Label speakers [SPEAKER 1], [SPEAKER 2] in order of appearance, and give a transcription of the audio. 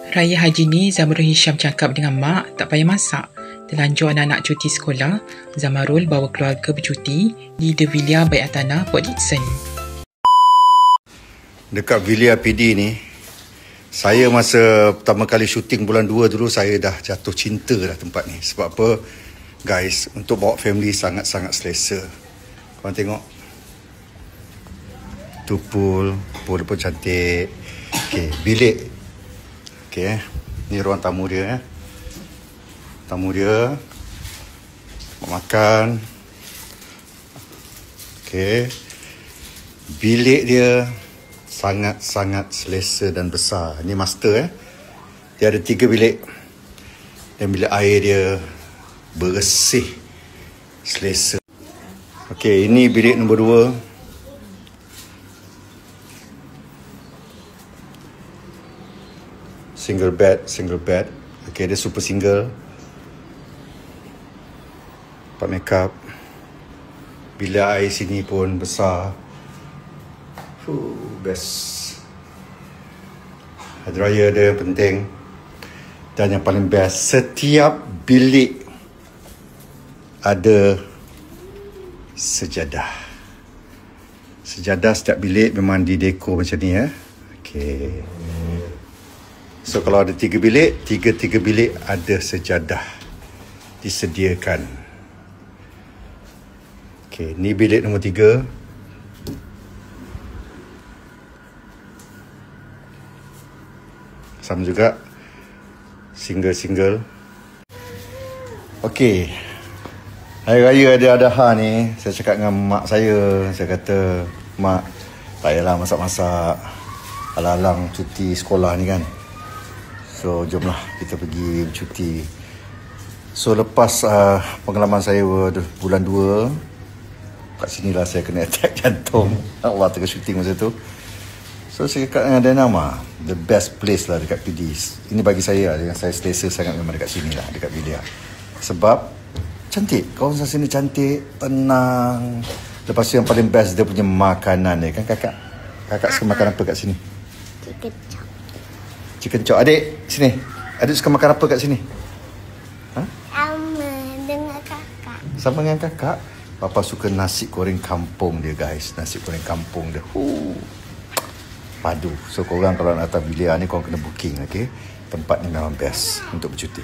[SPEAKER 1] Raya Haji ni Zamarul Hisham cakap dengan mak tak payah masak. Terlanjur anak-anak cuti sekolah, Zamarul bawa keluarga bercuti di The Villa Baik Atana, Port Dickson.
[SPEAKER 2] Dekat Villa PD ni, saya masa pertama kali syuting bulan 2 dulu, saya dah jatuh cinta dah tempat ni. Sebab apa? Guys, untuk bawa family sangat-sangat selesa. Korang tengok. Tu pool pun cantik. Okay, bilik. Okay, ni ruang tamu dia. Tamu dia. Makan. Okay. Bilik dia sangat-sangat selesa dan besar. Ini master. Dia ada 3 bilik. Dan bilik air dia bersih, selesa. Okay, ini bilik nombor 2. Single bed. Okay, dia super single. Tempat makeup. Bilik air sini pun besar. Best. Hair dryer dia penting. Dan yang paling best, setiap bilik ada sejadah. Sejadah setiap bilik memang didekor macam ni ya. Okay. So kalau ada 3 bilik, 3 bilik ada sejadah disediakan. Okay, ni bilik nombor 3. Sama juga, single. Okay, Hari Raya Adha ni, saya cakap dengan mak saya. Saya kata, mak, tak payahlah masak-masak, alang-alang cuti sekolah ni kan. So, jomlah kita pergi cuti. So, lepas pengalaman saya bulan 2, kat sinilah saya kena attack jantung. Allah, tengah syuting masa tu. So, saya cakap dengan Dynama, the best place lah dekat PD. Ini bagi saya, yang saya selesa sangat memang dekat sini lah, dekat Villa. Sebab, cantik. Kawasan sini cantik, tenang. Lepas tu yang paling best, dia punya makanan dia. Kan kakak? Kakak suka makan apa kat sini? Chicken chop. Adik, sini. Adik suka makan apa kat sini? Ha?
[SPEAKER 3] Sama dengan kakak.
[SPEAKER 2] Sama dengan kakak? Papa suka nasi goreng kampung dia, guys. Nasi goreng kampung dia. Padu. So, korang kalau nak datang Villa ni, korang kena booking, okay? Tempat ni memang best untuk bercuti.